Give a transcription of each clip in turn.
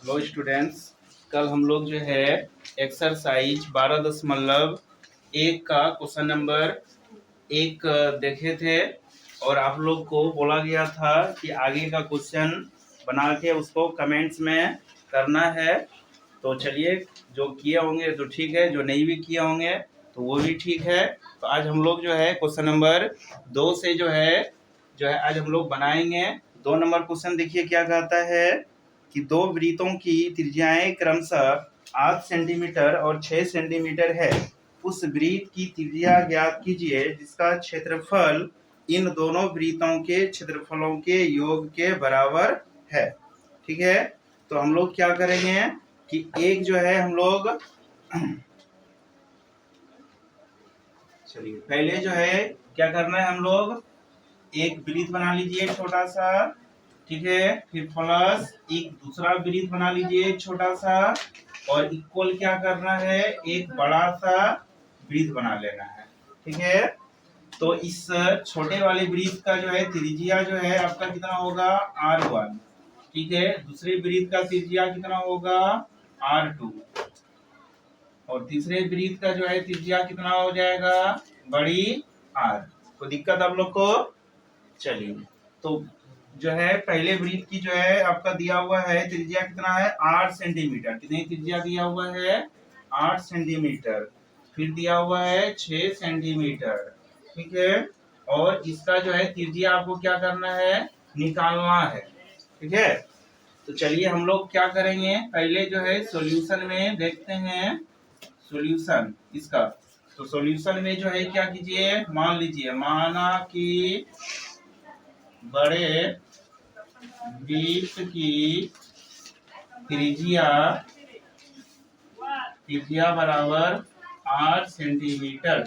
Hello students, कल हम लोग जो है एक्सरसाइज 12.1 का क्वेश्चन नंबर 1 देखे थे और आप लोग को बोला गया था कि आगे का क्वेश्चन बना के उसको कमेंट्स में करना है। तो चलिए, जो किए होंगे तो ठीक है, जो नहीं भी किए होंगे तो वो भी ठीक है। तो आज हम लोग जो है क्वेश्चन नंबर 2 से जो है आज हम लोग बनाएंगे। 2 नंबर क्वेश्चन देखिए क्या कहता है कि दो वृत्तों की त्रिज्याएं क्रमशः 8 सेंटीमीटर और 6 सेंटीमीटर है। उस वृत्त की त्रिज्या ज्ञात कीजिए जिसका क्षेत्रफल इन दोनों वृत्तों के क्षेत्रफलों के योग के बराबर है। ठीक है, तो हम लोग क्या करेंगे कि एक जो है हम लोग चलिए पहले जो है क्या करना है, हम लोग एक वृत्त बना लीजिए छोटा सा। ठीक है, फिर प्लस एक दूसरा वृत्त बना लीजिए छोटा सा और इक्वल क्या करना है, एक बड़ा सा वृत्त बना लेना है। ठीक है, तो इस छोटे वाले वृत्त का जो है त्रिज्या जो है आपका कितना होगा, R1। ठीक है, दूसरे वृत्त का त्रिज्या कितना होगा, R2 और तीसरे वृत्त का जो है त्रिज्या कितना हो जाएगा, बड़ी R। कोई दिक्कत आप लोग को? चलिए, तो जो है पहले वृत्त की जो है आपका दिया हुआ है त्रिज्या कितना है, 8 सेंटीमीटर। कितनी त्रिज्या दिया हुआ है, 8 सेंटीमीटर। फिर दिया हुआ है 6 सेंटीमीटर। ठीक है, और इसका जो है त्रिज्या आपको क्या करना है, निकालना है। ठीक है, तो चलिए हम लोग क्या करेंगे, पहले जो है सॉल्यूशन में देखते हैं सॉल्यूशन इसका। तो सॉल्यूशन में जो है क्या कीजिए, मान लीजिए, माना कि बड़े वृत्त की त्रिज्या बराबर 8 सेंटीमीटर।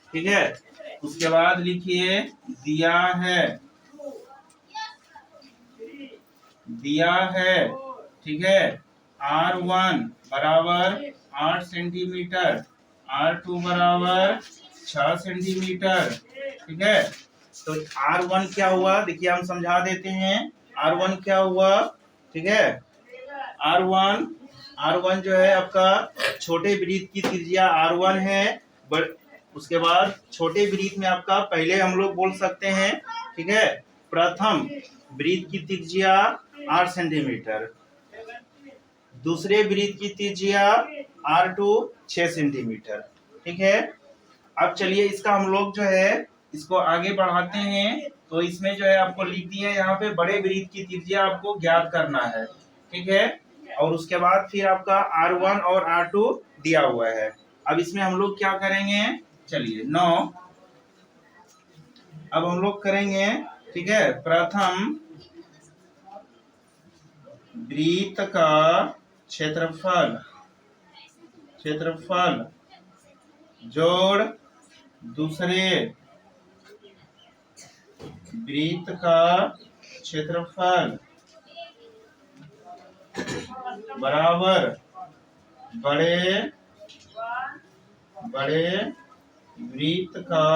ठीक है, उसके बाद लिखिए दिया है। ठीक है, R1 बराबर 8 सेंटीमीटर, R2 बराबर 6 सेंटीमीटर। ठीक है, तो R1 क्या हुआ, देखिए हम समझा देते हैं। R1 क्या हुआ, ठीक है, R1 जो है आपका छोटे वृत्त की त्रिज्या R1 है। उसके बाद छोटे वृत्त में आपका पहले हम लोग बोल सकते हैं, ठीक है, प्रथम वृत्त की त्रिज्या 8 सेंटीमीटर, दूसरे वृत्त की त्रिज्या R2 6 सेंटीमीटर। ठीक है, अब चलिए इसका हम लोग जो है इसको आगे बढ़ाते हैं। तो इसमें जो है आपको लिख दिया यहाँ पे बड़े वृत्त की त्रिज्या आपको ज्ञात करना है। ठीक है, और उसके बाद फिर आपका R1 और R2 दिया हुआ है। अब इसमें हम लोग क्या करेंगे, चलिए 9 अब हम लोग करेंगे। ठीक है, प्रथम वृत्त का क्षेत्रफल जोड़ दूसरे वृत्त का क्षेत्रफल बराबर बड़े वृत्त का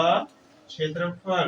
क्षेत्रफल।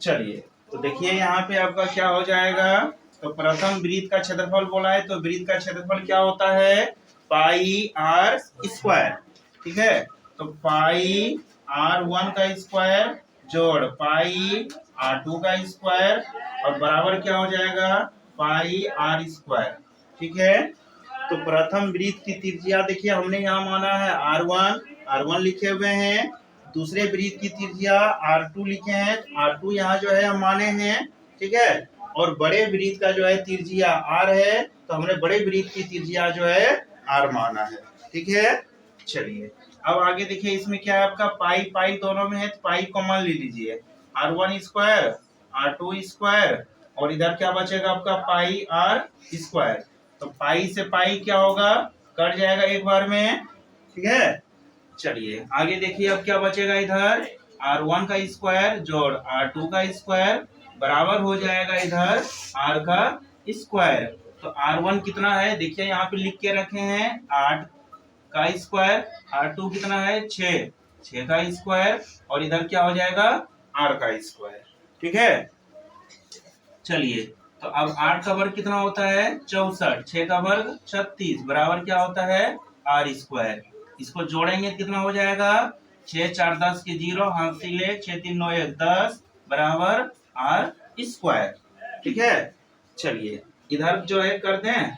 चलिए, तो देखिए यहाँ पे आपका क्या हो जाएगा, तो प्रथम वृत्त का क्षेत्रफल बोला है, तो वृत्त का क्षेत्रफल क्या होता है, पाई R स्क्वायर। ठीक है, तो पाई R1 का स्क्वायर जोड़ पाई R2 का स्क्वायर और बराबर क्या हो जाएगा, पाई R स्क्वायर। ठीक है, तो प्रथम वृत्त की त्रिज्या देखिए हमने यहाँ माना है R1 लिखे हुए हैं, दूसरे वृत्त की त्रिज्या R2 लिखे हैं, R2 यहाँ जो है हम माने हैं। ठीक है, और बड़े वृत्त का जो है त्रिज्या R है, तो हमने बड़े वृत्त की त्रिज्या जो है R माना है। ठीक है, चलिए अब आगे देखिए, इसमें क्या है आपका पाई पाई दोनों में है, तो पाई कॉमन ले लीजिए, R1 स्क्वायर R2 स्क्वायर और इधर क्या बचेगा आपका पाई R स्क्वायर। तो पाई से पाई क्या होगा, कट जाएगा एक बार में। ठीक है, चलिए आगे देखिए, अब क्या बचेगा, इधर R1 का स्क्वायर जोड़ R2 का स्क्वायर बराबर हो जाएगा इधर R का स्क्वायर। तो R1 कितना है, देखिए यहाँ पे लिख के रखे हैं 8 का स्क्वायर, R2 कितना है 6 का स्क्वायर और इधर क्या हो जाएगा R का स्क्वायर। ठीक है, चलिए, तो अब 8 का वर्ग कितना होता है 64, 6 का वर्ग 36 बराबर क्या होता है आर स्क्वायर। इसको जोड़ेंगे कितना हो जाएगा 6 4 10 के 0, हाथ से ले 6 3 9 1 10 बराबर आर स्क्वायर। ठीक है, चलिए इधर जो है कर दें,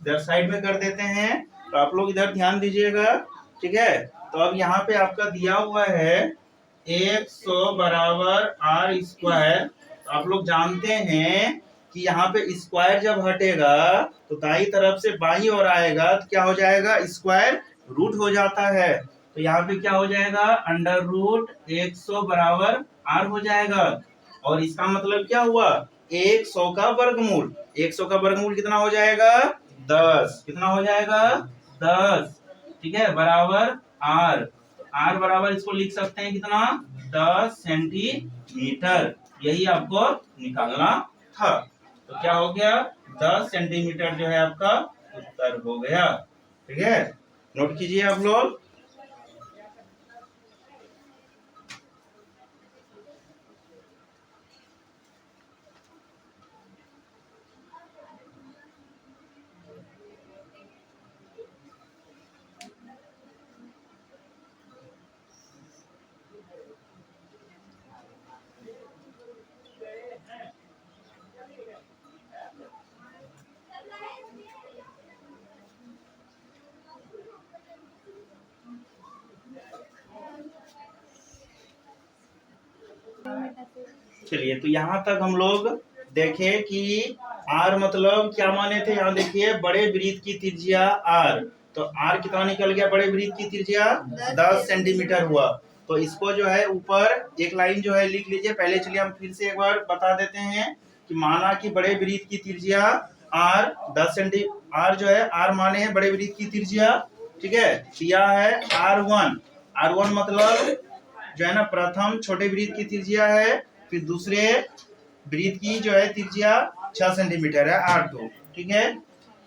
इधर साइड में कर देते हैं। तो आप लोग इधर ध्यान दीजिएगा। ठीक है, तो अब यहाँ पे आपका दिया हुआ है 100 बराबर आर स्क्वायर। आप लोग जानते हैं कि यहाँ पे स्क्वायर जब हटेगा तो दाई तरफ से बाई ओर आएगा तो क्या हो जाएगा स्क्वायर रूट हो जाता है। तो यहाँ पे क्या हो जाएगा अंडर रूट 100 बराबर आर हो जाएगा। और इसका मतलब क्या हुआ 100 का वर्गमूल, 100 का वर्गमूल कितना हो जाएगा 10, कितना हो जाएगा 10। ठीक है, बराबर आर, आर बराबर इसको लिख सकते हैं कितना 10 सेंटीमीटर। यही आपको निकालना था। तो क्या हो गया 10 सेंटीमीटर जो है आपका उत्तर हो गया। ठीक है, नोट कीजिए आप लोग। चलिए, तो यहाँ तक हम लोग देखें कि आर मतलब क्या माने थे। यहाँ देखिए बड़े वृत्त की त्रिज्या आर, तो आर कितना निकल गया बड़े वृत्त की त्रिज्या 10 सेंटीमीटर हुआ। तो इसको जो है ऊपर एक लाइन जो है लिख लीजिए। पहले चलिए हम फिर से एक बार बता देते हैं कि माना कि बड़े वृत्त की त्रिज्या आर 10 सेंटी, आर जो है आर माने है बड़े वृत्त की त्रिज्या। ठीक है, दिया है R1, R1 मतलब जो है ना प्रथम छोटे वृत्त की त्रिज्या है, फिर दूसरे वृत्त की जो है त्रिज्या 6 सेंटीमीटर है R2। ठीक है,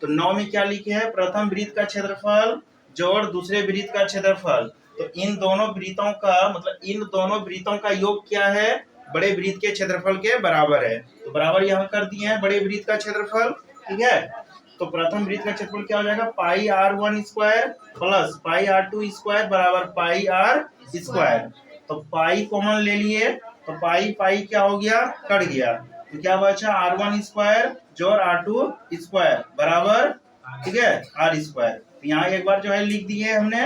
तो 9 में क्या लिखे है प्रथम वृत्त का क्षेत्रफल जोड़ दूसरे वृत्त का क्षेत्रफल। तो इन दोनों वृत्तों का मतलब इन दोनों वृत्तों का योग क्या है बड़े वृत्त के क्षेत्रफल के बराबर है। तो बराबर यहाँ कर दिए हैं बड़े वृत्त का क्षेत्रफल। ठीक है, तो प्रथम वृत्त का क्षेत्रफल क्या हो जाएगा पाई R1 square plus pi R2 square बराबर पाई आर स्क्वायर। तो पाई कॉमन ले लिए तो पाई पाई क्या हो गया कट गया, तो क्या बचा R1 स्क्वायर जोड़ R2 स्क्वायर बराबर ठीक है आर स्क्वायर। तो यहाँ एक बार जो है लिख दिए हमने।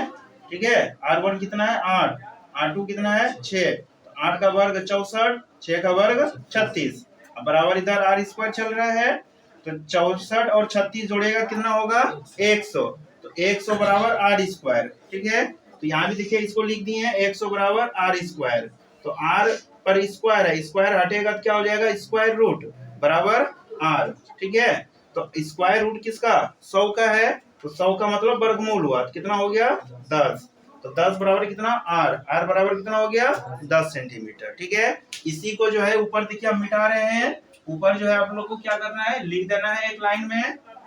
ठीक है, R1 कितना है 8, R2 कितना है 6, तो 8 का वर्ग 64, 6 का वर्ग 36, अब बराबर इधर आर स्क्वायर चल रहा है। तो 64 और 36 जोड़ेगा कितना होगा 100, तो 100 बराबर आर स्क्वायर। ठीक है, तो यहाँ भी देखिए इसको लिख दिए हैं 100 बराबर आर स्क्वायर। तो आर पर स्क्वायर है, स्क्वायर हटेगा तो क्या हो जाएगा स्क्वायर रूट बराबर आर। ठीक है, तो स्क्वायर रूट किसका 100 का है, तो 100 का मतलब वर्गमूल हुआ तो कितना हो गया 10, तो 10 बराबर कितना आर, आर बराबर कितना हो गया 10 सेंटीमीटर। ठीक है, इसी को जो है ऊपर देखिए हम मिटा रहे हैं। ऊपर जो है आप लोग को क्या करना है लिख देना है एक लाइन में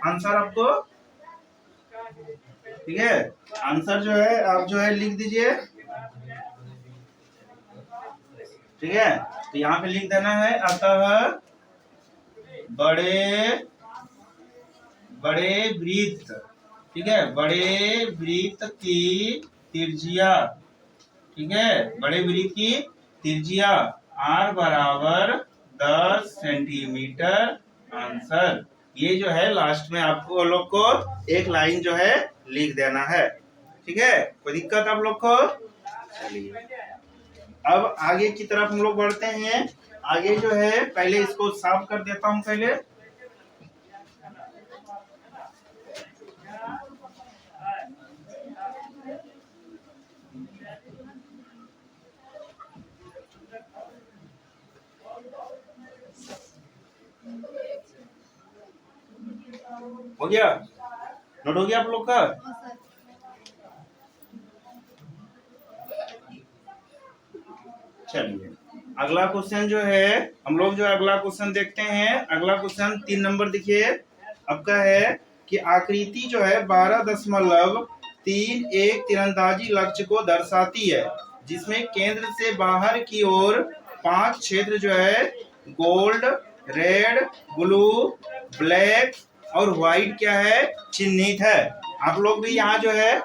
आंसर आपको। ठीक है, आंसर जो है आप जो है लिख दीजिए। ठीक है, तो यहाँ पे लिख देना है अतः बड़े बड़े वृत्त, ठीक है बड़े वृत्त की त्रिज्या, ठीक है बड़े वृत्त की त्रिज्या आर बराबर 10 सेंटीमीटर आंसर। ये जो है लास्ट में आपको लोग को एक लाइन जो है लिख देना है। ठीक है, कोई दिक्कत आप लोग को। चलिए अब आगे की तरफ हम लोग बढ़ते हैं। आगे जो है पहले इसको साफ कर देता हूं पहले। हो गया, नोट हो गया आप लोग का। चलिए अगला क्वेश्चन जो है हम लोग जो अगला क्वेश्चन देखते हैं। अगला क्वेश्चन 3 नंबर देखिए आपका है कि आकृति जो है 12.3 एक तीरंदाजी लक्ष्य को दर्शाती है जिसमें केंद्र से बाहर की ओर 5 क्षेत्र जो है गोल्ड रेड, ब्लू, ब्लैक और व्हाइट क्या है, चिन्हित है। आप लोग भी यहाँ जो है,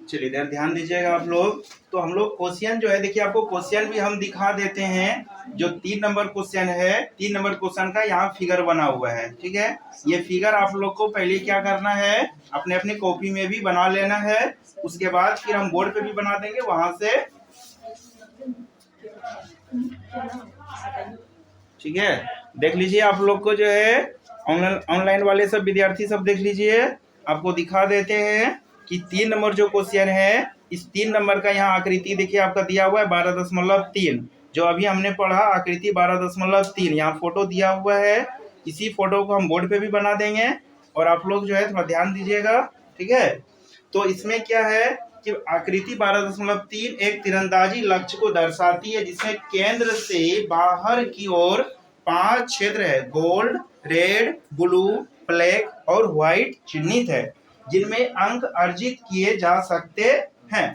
चलिए इधर ध्यान दीजिएगा आप लोग। तो हम लोग क्वेश्चन जो है, देखिए आपको क्वेश्चन भी हम दिखा देते हैं। जो 3 नंबर क्वेश्चन है, 3 नंबर क्वेश्चन का यहाँ फिगर बना हुआ है, ठीक है। ये फिगर आप लोग को पहले क्या करना है, अपने अपने कॉपी में भी बना लेना है। उसके बाद फिर हम बोर्ड पे भी बना देंगे, वहां से, ठीक है। देख लीजिए आप लोग को जो है, ऑनलाइन वाले सब विद्यार्थी सब देख लीजिए, आपको दिखा देते हैं कि 3 नंबर जो क्वेश्चन है, इस 3 नंबर का यहाँ आकृति देखिए आपका दिया हुआ है 12.3, जो अभी हमने पढ़ा आकृति 12.3, यहाँ फोटो दिया हुआ है। इसी फोटो को हम बोर्ड पे भी बना देंगे, और आप लोग जो है थोड़ा ध्यान दीजिएगा, ठीक है। तो इसमें क्या है कि आकृति 12.3 एक तीरंदाजी लक्ष्य को दर्शाती है, जिसमें केंद्र से बाहर की ओर 5 क्षेत्र है, गोल्ड, रेड, ब्लू, ब्लैक और व्हाइट चिन्हित है, जिनमें अंक अर्जित किए जा सकते हैं।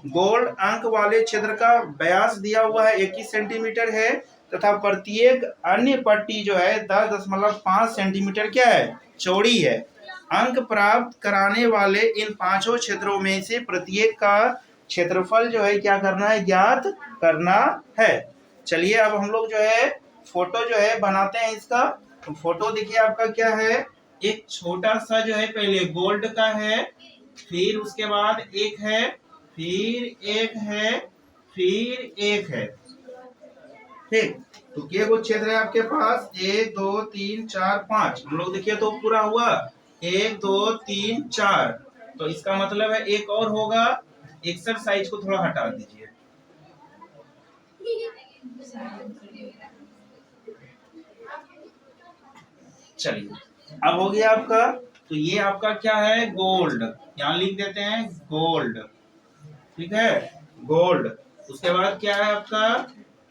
गोल्ड अंक वाले क्षेत्र का व्यास दिया हुआ है 21 सेंटीमीटर है, तथा प्रत्येक अन्य पट्टी जो है 10.5 सेंटीमीटर क्या है, चौड़ी है। अंक प्राप्त कराने वाले इन 5 क्षेत्रों में से प्रत्येक का क्षेत्रफल जो है क्या करना है, ज्ञात करना है। चलिए अब हम लोग जो है फोटो जो है बनाते हैं इसका। तो फोटो देखिए आपका क्या है, एक छोटा सा जो है पहले गोल्ड का है, फिर उसके बाद एक है, फिर एक है, फिर एक है, ठीक। तो ये कुछ क्षेत्र है आपके पास, 1 2 3 4 5, हम लोग देखिए तो पूरा हुआ 1 2 3 4। तो इसका मतलब है एक और होगा, एक्सरसाइज को थोड़ा हटा दीजिए। चलिए अब हो गया आपका। तो ये आपका क्या है, गोल्ड, यहाँ लिख देते हैं गोल्ड, ठीक है, गोल्ड। उसके बाद क्या है आपका,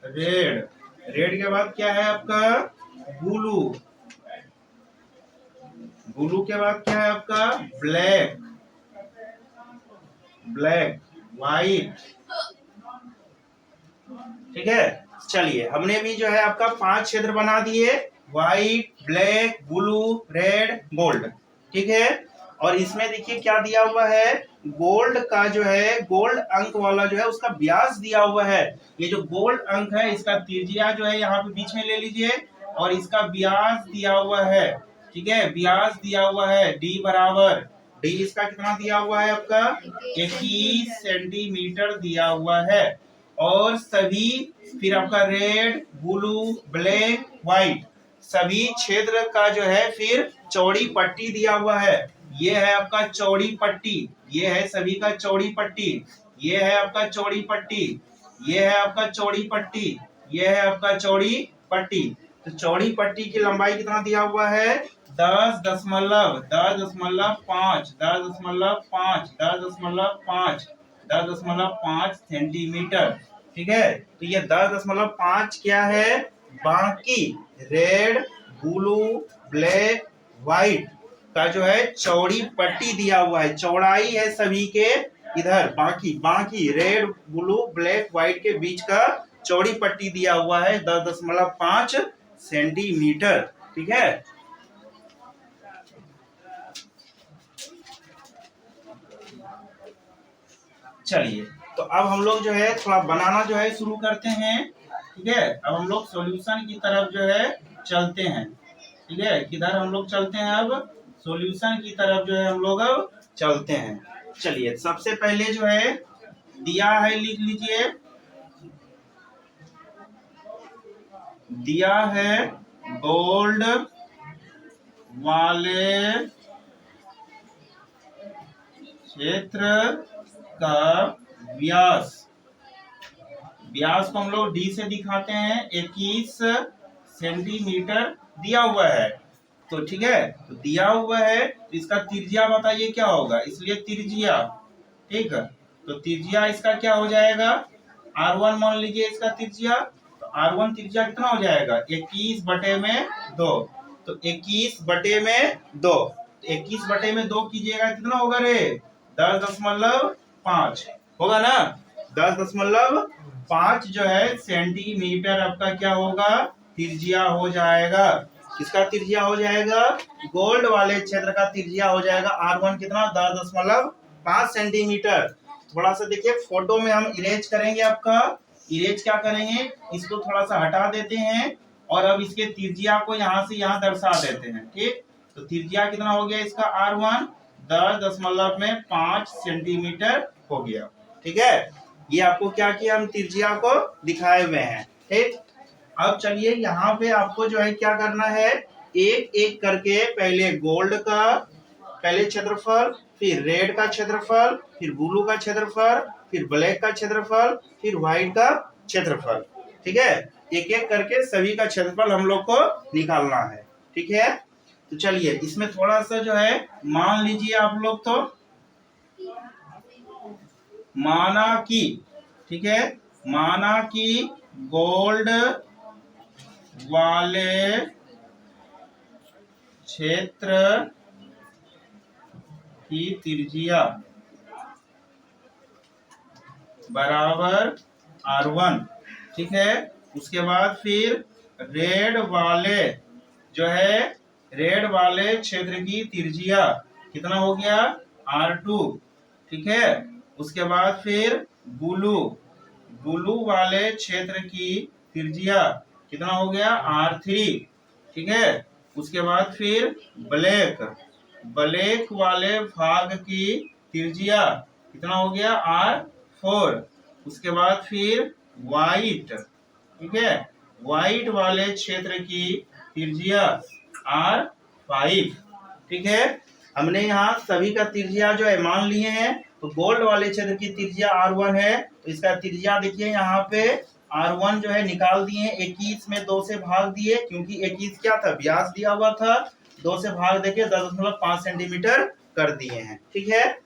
रेड, रेड के बाद क्या है आपका, ब्लू, ब्लू के बाद क्या है आपका, ब्लैक, ब्लैक, व्हाइट, ठीक है। चलिए हमने भी जो है आपका 5 क्षेत्र बना दिए, white, black, blue, red, gold, ठीक है। और इसमें देखिए क्या दिया हुआ है, गोल्ड का जो है, गोल्ड अंक वाला जो है उसका व्यास दिया हुआ है। ये जो गोल्ड अंक है इसका त्रिज्या जो है यहाँ पे बीच में ले लीजिए, और इसका व्यास दिया हुआ है, ठीक है, व्यास दिया हुआ है डी बराबर, डी इसका कितना दिया हुआ है आपका, 21 सेंटीमीटर दिया हुआ है। और सभी, फिर आपका रेड, ब्लू, ब्लैक, व्हाइट, सभी क्षेत्र का जो है फिर चौड़ी पट्टी दिया हुआ है। ये है आपका चौड़ी पट्टी, ये है सभी का चौड़ी पट्टी, ये है आपका चौड़ी पट्टी, ये है आपका चौड़ी पट्टी, ये है आपका चौड़ी पट्टी। तो चौड़ी पट्टी की लंबाई कितना दिया हुआ है, 10.5, 10.5, 10.5, 10.5, 10.5 सेंटीमीटर, ठीक है। तो ये 10.5 क्या है, बाकी रेड, ब्लू, ब्लैक, व्हाइट का जो है चौड़ी पट्टी दिया हुआ है, चौड़ाई है सभी के इधर, बाकी रेड, ब्लू, ब्लैक, व्हाइट के बीच का चौड़ी पट्टी दिया हुआ है 10.5 सेंटीमीटर, ठीक है। चलिए तो अब हम लोग जो है थोड़ा बनाना जो है शुरू करते हैं, ठीक है। अब हम लोग सॉल्यूशन की तरफ जो है चलते हैं, ठीक है। किधर हम लोग चलते हैं, अब सॉल्यूशन की तरफ जो है हम लोग अब चलते हैं। चलिए सबसे पहले जो है दिया है, लिख लीजिए, दिया है गोल्ड वाले क्षेत्र का व्यास, व्यास को हम लोग डी से दिखाते हैं, 21 सेंटीमीटर दिया हुआ है। तो ठीक है, तो दिया हुआ है, तो इसका त्रिज्या बताइए क्या होगा, इसलिए त्रिज्या, ठीक है। तो त्रिज्या इसका क्या हो जाएगा, R1 मान लीजिए इसका त्रिज्या। तो R1 त्रिज्या कितना हो जाएगा, 21/2। तो 21/2, 21/2 कीजिएगा कितना होगा रे, 10.5 होगा ना। 10.5 जो है सेंटीमीटर आपका क्या होगा, त्रिज्या हो जाएगा। किसका त्रिज्या हो जाएगा? गोल्ड वाले क्षेत्र का त्रिज्या हो जाएगा R1 कितना? 10.5 सेंटीमीटर। थोड़ा सा देखिए फोटो में हम इरेज करेंगे, आपका इरेज क्या करेंगे, इसको थोड़ा सा हटा देते हैं और अब इसके त्रिज्या को यहाँ से यहाँ दर्शा देते हैं। ठीक, तो त्रिज्या कितना हो गया इसका? R1 10.5 सेंटीमीटर हो गया। ठीक है, ये आपको क्या किया, हम त्रिज्या को दिखाए हुए हैं। ठीक, अब चलिए यहाँ पे आपको जो है क्या करना है, एक एक करके पहले गोल्ड का पहले क्षेत्रफल, फिर रेड का क्षेत्रफल, फिर ब्लू का क्षेत्रफल, फिर ब्लैक का क्षेत्रफल, फिर व्हाइट का क्षेत्रफल। ठीक है, एक एक करके सभी का क्षेत्रफल हम लोग को निकालना है। ठीक है, तो चलिए इसमें थोड़ा सा जो है मान लीजिए आप लोग, तो माना कि, ठीक है, माना कि गोल्ड वाले क्षेत्र की त्रिज्या बराबर R1। ठीक है, उसके बाद फिर रेड वाले जो है, रेड वाले क्षेत्र की त्रिज्या कितना हो गया? R2। ठीक है, उसके बाद फिर ब्लू वाले क्षेत्र की त्रिज्या कितना हो गया? R3। ठीक है, उसके बाद फिर ब्लैक वाले भाग की त्रिज्या कितना हो गया? R4। उसके बाद फिर व्हाइट, ठीक है, व्हाइट वाले क्षेत्र की त्रिज्या R5। ठीक है, हमने यहाँ सभी का त्रिज्या जो है मान लिए हैं। तो गोल्ड वाले क्षेत्र की त्रिज्या R1 है, तो इसका त्रिज्या देखिए यहाँ पे R1 जो है निकाल दिए, 21 में 2 से भाग दिए, क्योंकि 21 क्या था? व्यास दिया हुआ था, 2 से भाग देके 10.5 सेंटीमीटर कर दिए हैं। ठीक है,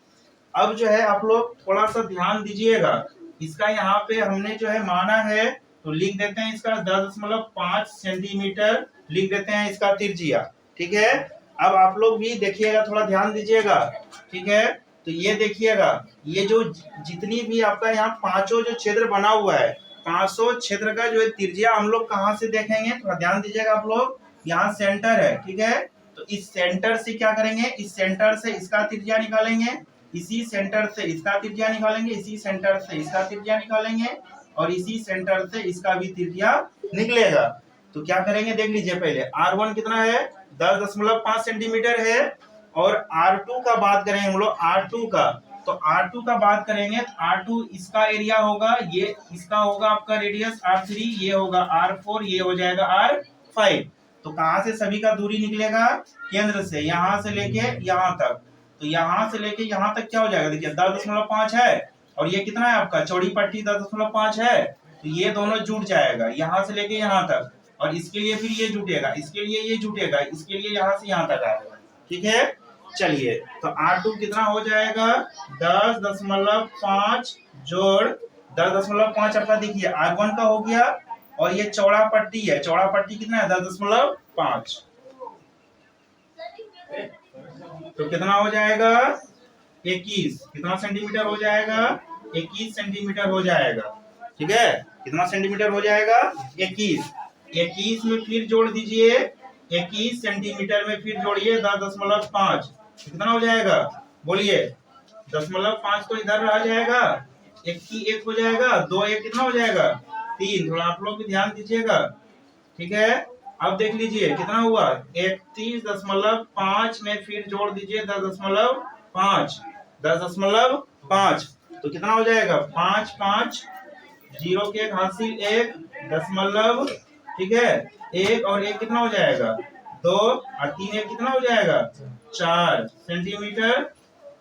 अब जो है आप लोग थोड़ा सा ध्यान दीजिएगा, इसका यहाँ पे हमने जो है माना है, तो लिख देते हैं इसका 10.5 सेंटीमीटर लिख देते हैं इसका त्रिज्या। ठीक है, अब आप लोग भी देखिएगा, थोड़ा ध्यान दीजिएगा। ठीक है, तो ये देखिएगा, ये जो जितनी भी आपका यहाँ पांचों जो क्षेत्र बना हुआ है, 500 क्षेत्र का जो है त्रिज्या हम लोग कहाँ से देखेंगे? थोड़ा ध्यान दीजिएगा आप लोग, यहाँ सेंटर है। ठीक है, तो इस सेंटर से क्या करेंगे? इस सेंटर से इसका त्रिज्या निकालेंगे, इसी सेंटर से इसका त्रिज्या निकालेंगे, इसी सेंटर से इसका त्रिज्या निकालेंगे, और इसी सेंटर से इसका भी त्रिज्या निकलेगा। तो क्या करेंगे देख लीजिए, पहले R1 कितना है? 10.5 सेंटीमीटर है, और R2 का बात करेंगे हम लोग, R2 का, तो R2 का बात करेंगे, तो R2 इसका एरिया होगा, ये इसका होगा आपका रेडियस R3, ये होगा R4, ये हो जाएगा R5। तो कहाँ से सभी का दूरी निकलेगा? केंद्र से, यहाँ से लेके यहाँ तक, तो यहाँ से लेके यहाँ तक क्या हो जाएगा? देखिए 10.5 है, और ये कितना है आपका? चौड़ी पट्टी 10.5 है, तो ये दोनों जुट जाएगा यहाँ से लेके यहाँ तक, और इसके लिए फिर ये जुटेगा, इसके लिए ये जुटेगा, इसके लिए यहाँ से यहाँ तक आएगा। ठीक है, चलिए तो R2 कितना हो जाएगा? 10.5 जोड़ 10.5 आपका देखिए R1 का हो गया, और ये चौड़ा पट्टी है, चौड़ा पट्टी कितना है? 10.5। तो कितना हो जाएगा? 21। कितना सेंटीमीटर हो जाएगा? 21 सेंटीमीटर हो जाएगा। ठीक है, कितना सेंटीमीटर हो जाएगा? 21। 21 में फिर जोड़ दीजिए, 21 सेंटीमीटर में फिर जोड़िए 10.5, कितना हो जाएगा? बोलिए, 10.5 तो इधर रह जाएगा, एक की एक हो जाएगा, 2 एक कितना हो जाएगा? 3। थोड़ा आप लोग भी ध्यान दीजिएगा। ठीक है, अब देख लीजिए कितना हुआ? 31.5 में फिर जोड़ दीजिए 10.5, 10.5, तो कितना हो जाएगा? 5 5 0 के एक हासिल 1 दशमलव, ठीक है, 1 और 1 कितना हो जाएगा? 2 और 3 1 कितना हो जाएगा? 4 सेंटीमीटर।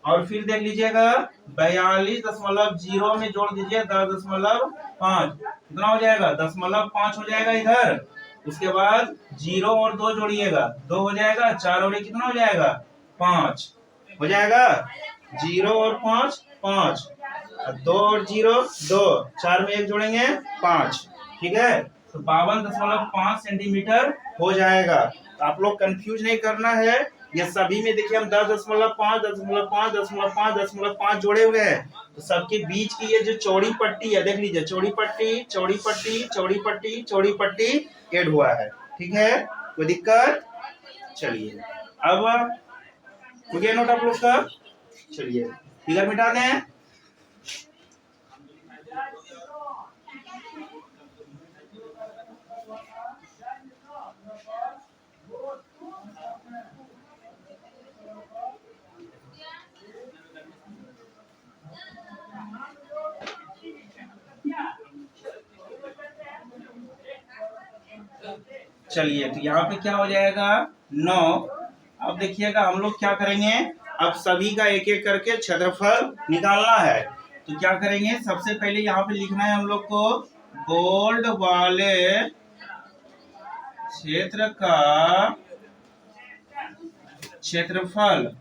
और फिर देख लीजिएगा 42.0 में जोड़ दीजिए 10.5, कितना हो जाएगा? 10.5 हो जाएगा इधर। उसके बाद 0 और 2 जोड़िएगा, 2 हो जाएगा, 4 और 1 कितना हो जाएगा? 5 हो जाएगा। 0 और 5 5, 2 और 0 2, 4 में 1 जोड़ेंगे 5। ठीक है, तो 52.5 सेंटीमीटर हो जाएगा। तो आप लोग कंफ्यूज नहीं करना है, ये सभी में देखिए हम 10.5 10.5 10.5 10.5 जोड़े हुए हैं, तो सबके बीच की ये जो चौड़ी पट्टी है, देख लीजिए, चौड़ी पट्टी चौड़ी पट्टी चौड़ी पट्टी चौड़ी पट्टी ऐड हुआ है। ठीक है, कोई दिक्कत? चलिए अब हो गया नोट आप लोग का। चलिए फिगर मिटा दें। चलिए तो यहाँ पे क्या हो जाएगा 9। अब देखिएगा हम लोग क्या करेंगे, अब सभी का एक एक करके क्षेत्रफल निकालना है। तो क्या करेंगे, सबसे पहले यहाँ पे लिखना है हम लोग को गोल्ड वाले क्षेत्र का क्षेत्रफल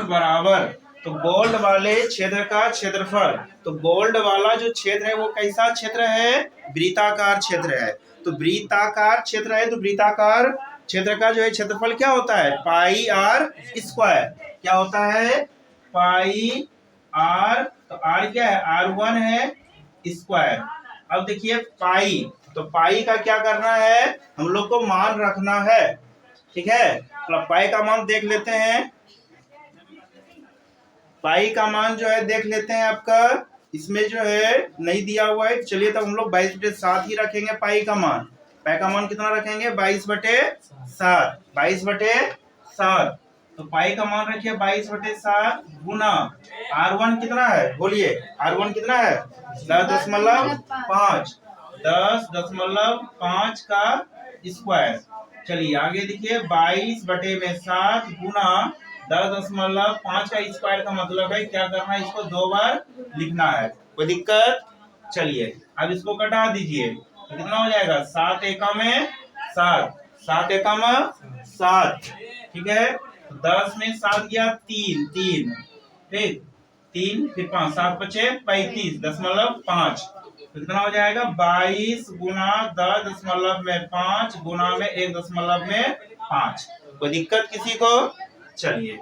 बराबर, तो गोल्ड वाले क्षेत्र का क्षेत्रफल, तो गोल्ड वाला जो क्षेत्र है वो कैसा क्षेत्र है, वृत्ताकार क्षेत्र है। तो वृत्ताकार क्षेत्र है, तो वृत्ताकार क्षेत्र का जो है क्षेत्रफल क्या होता है, पाई आर स्क्वायर। क्या होता है, पाई आर, तो आर क्या है, R1 है स्क्वायर। अब देखिए पाई, तो पाई का क्या करना है, हम लोग को मान रखना है। ठीक है, तो पाई का मान देख लेते हैं। पाई का मान जो है देख लेते हैं आपका, इसमें जो है नहीं दिया हुआ है, चलिए तब हम लोग 22/7 ही रखेंगे। पाई का मान कितना रखेंगे, 22/7, 22/7। तो पाई का मान रखिए 22/7 गुना R1 कितना है, बोलिए R1 कितना है, 10.5, 10.5 का स्क्वायर। चलिए आगे देखिए 22/7 गुना 10.5 का स्क्वायर का मतलब है क्या करना है, इसको 2 बार लिखना है। कोई दिक्कत? चलिए अब इसको कटा दीजिए, तो कितना हो जाएगा, 7 एकम में 7, 7 एकम 7। ठीक है, 10 में 7 गया 3, 3 ठीक, 3 फिर 5, 7 बचे 35.5। तो कितना हो जाएगा, 22 गुना 10.5 गुना में 1.5। कोई दिक्कत किसी को? चलिए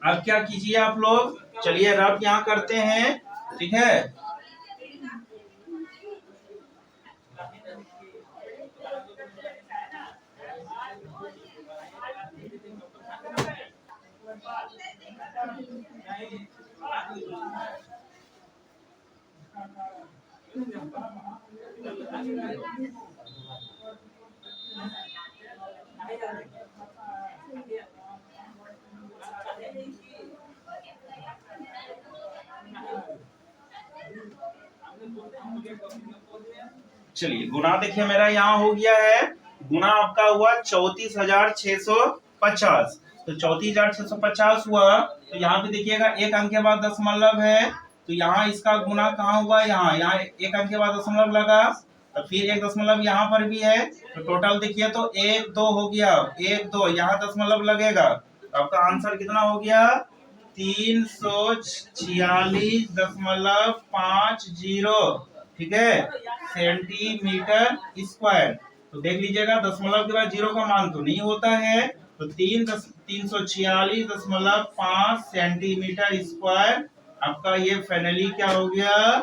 अब क्या कीजिए आप लोग, चलिए रब यहाँ करते हैं। ठीक है, चलिए गुना देखिए मेरा यहाँ हो गया है, गुना आपका हुआ 34,650। तो 34,650 हुआ, तो यहाँ पे देखिएगा एक अंक के बाद दशमलव है, तो यहाँ इसका गुना कहाँ हुआ, यहाँ एक अंक के बाद दशमलव लगा, तो फिर एक दशमलव यहाँ पर भी है, तो टोटल देखिए तो 1 2 हो गया, 1 2 यहाँ दशमलव लगेगा, तो आपका आंसर कितना हो गया, 346.50। ठीक है, सेंटीमीटर स्क्वायर। तो देख लीजिएगा दशमलव के बाद 0 का मान तो नहीं होता है, तो 346.5 सेंटीमीटर स्क्वायर आपका ये फाइनली क्या हो गया।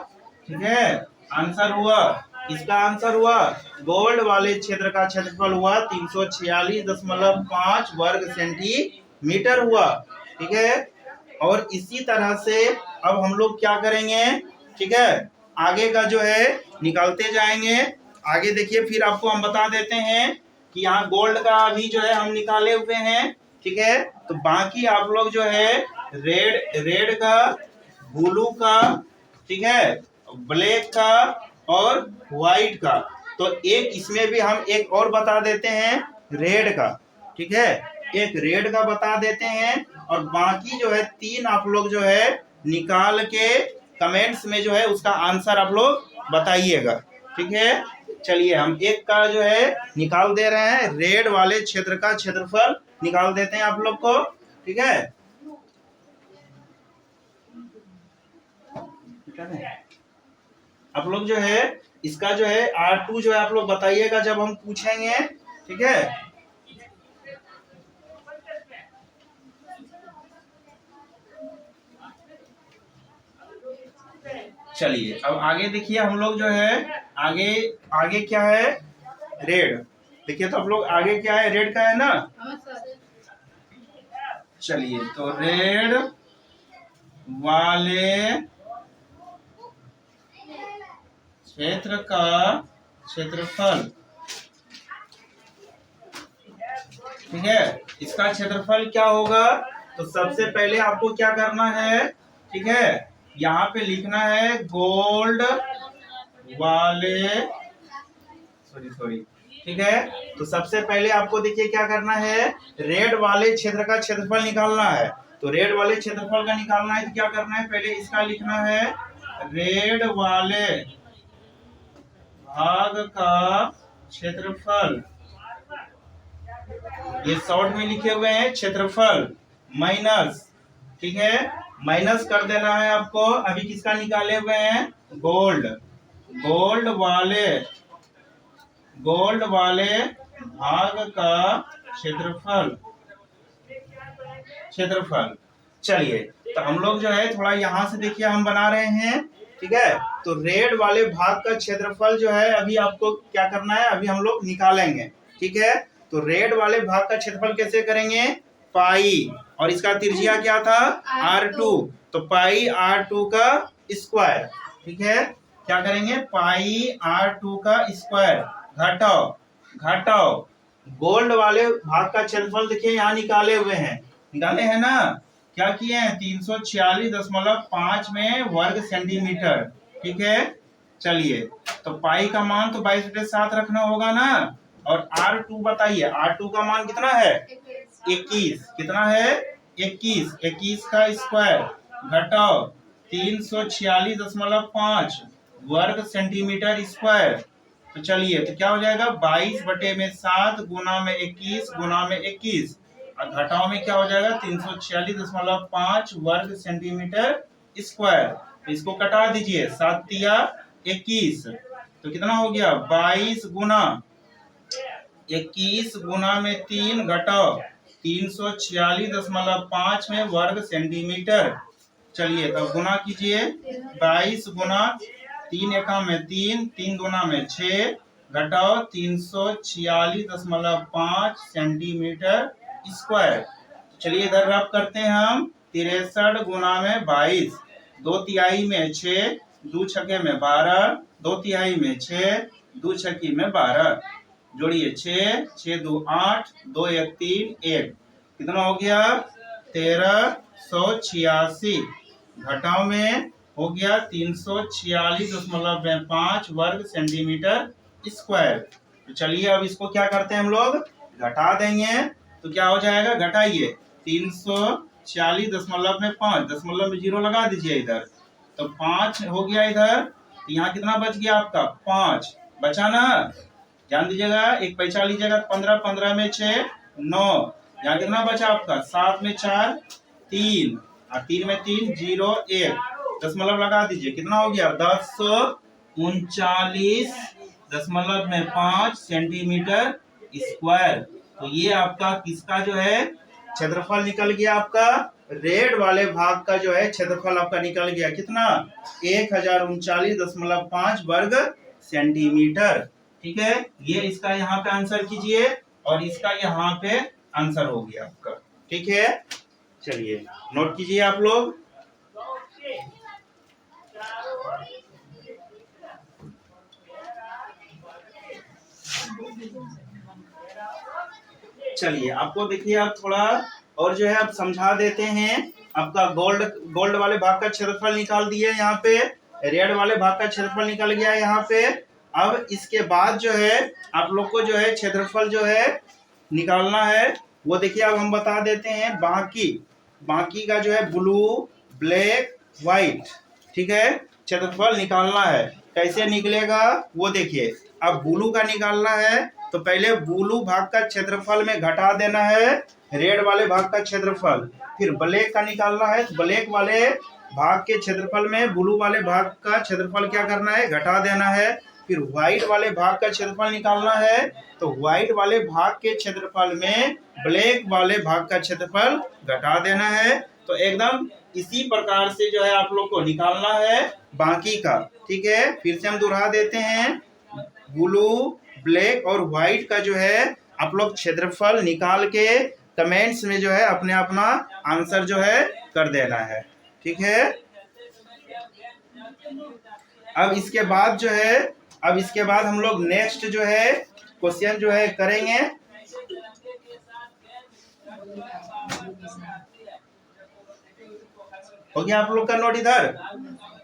ठीक है, आंसर हुआ, इसका आंसर हुआ गोल्ड वाले क्षेत्र का क्षेत्रफल हुआ 346.5 वर्ग सेंटीमीटर हुआ। ठीक है, और इसी तरह से अब हम लोग क्या करेंगे, ठीक है, आगे का जो है निकालते जाएंगे। आगे देखिए फिर आपको हम बता देते हैं कि यहाँ गोल्ड का भी जो है हम निकाले हुए हैं। ठीक है, तो बाकी आप लोग जो है रेड का, ब्लू का, ठीक है, ब्लैक का और व्हाइट का, तो एक इसमें भी हम एक और बता देते हैं रेड का। ठीक है, एक रेड का बता देते हैं, और बाकी जो है 3 आप लोग जो है निकाल के कमेंट्स में जो है उसका आंसर आप लोग बताइएगा। ठीक है, चलिए हम एक का जो है निकाल दे रहे हैं, रेड वाले क्षेत्र का क्षेत्रफल निकाल देते हैं आप लोग को। ठीक है, आप लोग जो है इसका जो है R2 जो है आप लोग बताइएगा जब हम पूछेंगे, ठीक है। चलिए अब आगे देखिए, हम लोग जो है आगे आगे क्या है, रेड। देखिए तो आप लोग आगे क्या है, रेड का है ना। चलिए तो रेड वाले क्षेत्र का क्षेत्रफल, ठीक है, इसका क्षेत्रफल क्या होगा। तो सबसे पहले आपको क्या करना है, ठीक है, यहाँ पे लिखना है गोल्ड वाले, सॉरी, ठीक है। तो सबसे पहले आपको देखिए क्या करना है, रेड वाले क्षेत्र का क्षेत्रफल निकालना है। तो रेड वाले क्षेत्रफल का निकालना है तो क्या करना है, पहले इसका लिखना है रेड वाले भाग का क्षेत्रफल, ये शॉर्ट में लिखे हुए हैं क्षेत्रफल, माइनस, ठीक है, माइनस कर देना है आपको। अभी किसका निकाले हुए हैं, गोल्ड, गोल्ड वाले भाग का क्षेत्रफल। चलिए तो हम लोग जो है थोड़ा यहाँ से देखिए हम बना रहे हैं, ठीक है। तो रेड वाले भाग का क्षेत्रफल जो है अभी आपको क्या करना है, अभी हम लोग निकालेंगे, ठीक है। तो रेड वाले भाग का क्षेत्रफल कैसे करेंगे, पाई, और इसका त्रिज्या क्या था, R2, तो पाई R2 का स्क्वायर, ठीक है। क्या करेंगे, पाई R2 का स्क्वायर, घटाओ गोल्ड वाले भाग का क्षेत्रफल देखिए यहाँ निकाले हुए हैं, निकाले हैं ना, क्या किए हैं, 346.5 में वर्ग सेंटीमीटर, ठीक है। चलिए तो पाई का मान तो 22/7 रखना होगा ना, और R2 बताइए, R2 का मान कितना है, 21, कितना है, 21 का स्क्वायर, घटाओ 346.5 वर्ग सेंटीमीटर स्क्वायर। तो चलिए तो क्या हो जाएगा, 22/7 गुना में 21 गुना में 21, और घटाओ में क्या हो जाएगा, 346.5 वर्ग सेंटीमीटर स्क्वायर। तो इसको कटा दीजिए, 7 तिया 21, तो कितना हो गया, 22 गुना 21 गुना में 3, घटाओ 346.5 में वर्ग सेंटीमीटर। चलिए तब गुना कीजिए, 22 गुना 3 एका में 3, 3 गुना में 6, घटाओ 346.5 सेंटीमीटर स्क्वायर। चलिए इधर रब करते हैं हम, 63 गुना में 22, 2 तिहाई में 6, 2 छके में 12, 2 तिहाई में 6, 2 छकी में 12, जोड़िए 6, 6 2 8, 2 1 3 1, कितना हो गया, 1386, घटाओ में हो गया 346.5 वर्ग सेंटीमीटर स्क्वायर। तो चलिए अब इसको क्या करते हैं हम लोग, घटा देंगे, तो क्या हो जाएगा, घटाइए 346.5, दशमलव में 0 लगा दीजिए इधर, तो 5 हो गया इधर, तो यहाँ कितना बच गया आपका, 5 बचा ना, ध्यान दीजिएगा, एक पैसा लीजिएगा, 15, 15 में 6 9, यहाँ कितना बचा आपका, 7 में 4 3, और 3 में 3 0 1, दशमलव लगा दीजिए, कितना हो गया, 1039.5 सेंटीमीटर स्क्वायर। तो ये आपका किसका जो है क्षेत्रफल निकल गया, आपका रेड वाले भाग का जो है क्षेत्रफल आपका निकल गया, कितना, 1039.5 वर्ग सेंटीमीटर, ठीक है। ये इसका यहाँ पे आंसर कीजिए, और इसका यहाँ पे आंसर हो गया आपका, ठीक है। चलिए नोट कीजिए आप लोग। चलिए आपको देखिए आप थोड़ा और जो है आप समझा देते हैं। आपका गोल्ड वाले भाग का क्षेत्रफल निकाल दिए, यहाँ पे रेड वाले भाग का क्षेत्रफल निकल गया यहाँ पे। अब इसके बाद जो है आप लोग को जो है क्षेत्रफल जो है निकालना है, वो देखिए अब हम बता देते हैं। बाकी का जो है ब्लू ब्लैक व्हाइट, ठीक है, क्षेत्रफल निकालना है। कैसे निकलेगा वो देखिए। अब ब्लू का निकालना है तो पहले ब्लू भाग का क्षेत्रफल में घटा देना है रेड वाले भाग का क्षेत्रफल। फिर ब्लैक का निकालना है तो ब्लैक वाले भाग के क्षेत्रफल में ब्लू वाले भाग का क्षेत्रफल क्या करना है, घटा देना है। फिर व्हाइट वाले भाग का क्षेत्रफल निकालना है, तो व्हाइट वाले भाग के क्षेत्रफल में ब्लैक वाले भाग का क्षेत्रफल घटा देना है। तो एकदम इसी प्रकार से जो है आप लोग को निकालना है बाकी का। ठीक है, फिर से हम दोहरा देते हैं, ब्लू, ब्लैक और व्हाइट का जो है आप लोग क्षेत्रफल निकाल के कमेंट्स में जो है अपने अपना आंसर जो है कर देना है। ठीक है, अब इसके बाद जो है, अब इसके बाद हम लोग नेक्स्ट जो है क्वेश्चन जो है करेंगे। हो गया आप लोग का नोट इधर?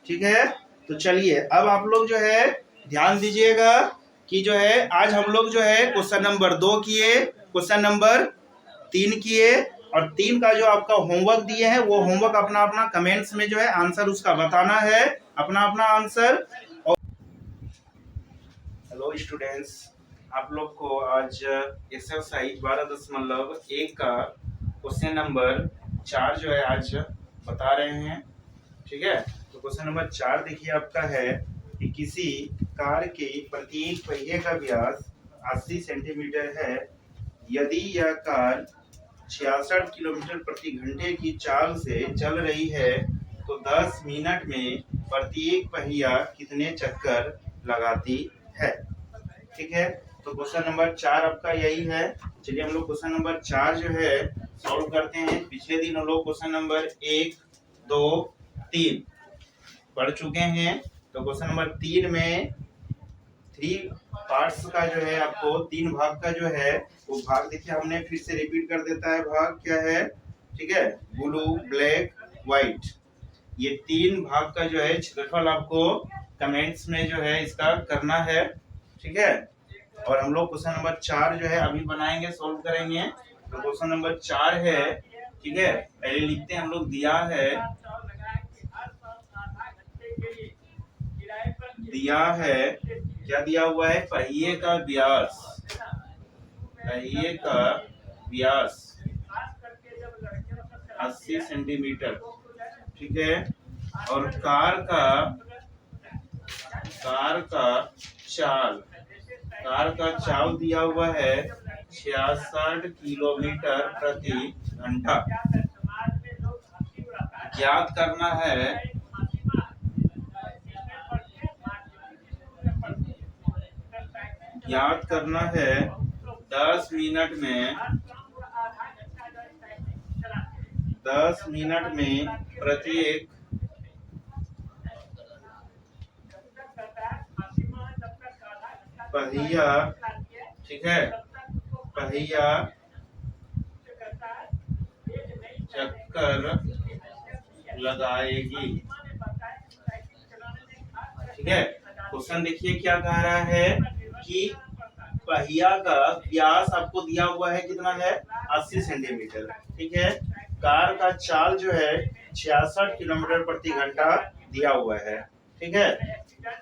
ठीक है, तो चलिए अब आप लोग जो है ध्यान दीजिएगा कि जो है आज हम लोग जो है क्वेश्चन नंबर 2 किए, क्वेश्चन नंबर 3 किए, और 3 का जो आपका होमवर्क दिए हैं वो होमवर्क अपना अपना कमेंट्स में जो है आंसर उसका बताना है, अपना अपना आंसर। हेलो स्टूडेंट्स, आप लोग को आज एक्सरसाइज 12.1 का क्वेश्चन नंबर 4 जो है आज बता रहे हैं। ठीक है, तो क्वेश्चन नंबर 4 देखिए आपका है कि किसी कार के प्रत्येक पहिए का व्यास 80 सेंटीमीटर है। यदि यह कार 66 किलोमीटर प्रति घंटे की चाल से चल रही है तो 10 मिनट में प्रत्येक पहिया कितने चक्कर लगाती है। ठीक है, तो क्वेश्चन नंबर 4 आपका यही है। चलिए हम लोग क्वेश्चन नंबर 4 जो है सॉल्व करते हैं। पिछले दिन हम लोग क्वेश्चन नंबर 1, 2, 3 पढ़ चुके हैं। तो क्वेश्चन नंबर 3 में 3 पार्ट्स का जो है आपको 3 भाग का जो है वो भाग देखिए हमने फिर से रिपीट कर देता है। भाग क्या है, ठीक है, ब्लू, ब्लैक, व्हाइट, ये 3 भाग का जो है क्षेत्रफल आपको कमेंट्स में जो है इसका करना है। ठीक है, और हम लोग क्वेश्चन नंबर 4 जो है अभी बनाएंगे, सोल्व करेंगे। तो क्वेश्चन नंबर 4 है, ठीक है, पहले लिखते हैं हम लोग। दिया है क्या दिया हुआ है, पहिए का व्यास, पहिए का व्यास 80 सेंटीमीटर। ठीक है, और कार का चाल दिया हुआ है 66 किलोमीटर प्रति घंटा। ज्ञात करना है 10 मिनट में प्रत्येक पहिया, ठीक है, पहिया चक्कर लगाएगी। ठीक है, क्वेश्चन देखिए क्या कह रहा है कि पहिया का व्यास आपको दिया हुआ है, कितना है, 80 सेंटीमीटर। ठीक है, कार का चाल जो है 66 किलोमीटर प्रति घंटा दिया हुआ है। ठीक है,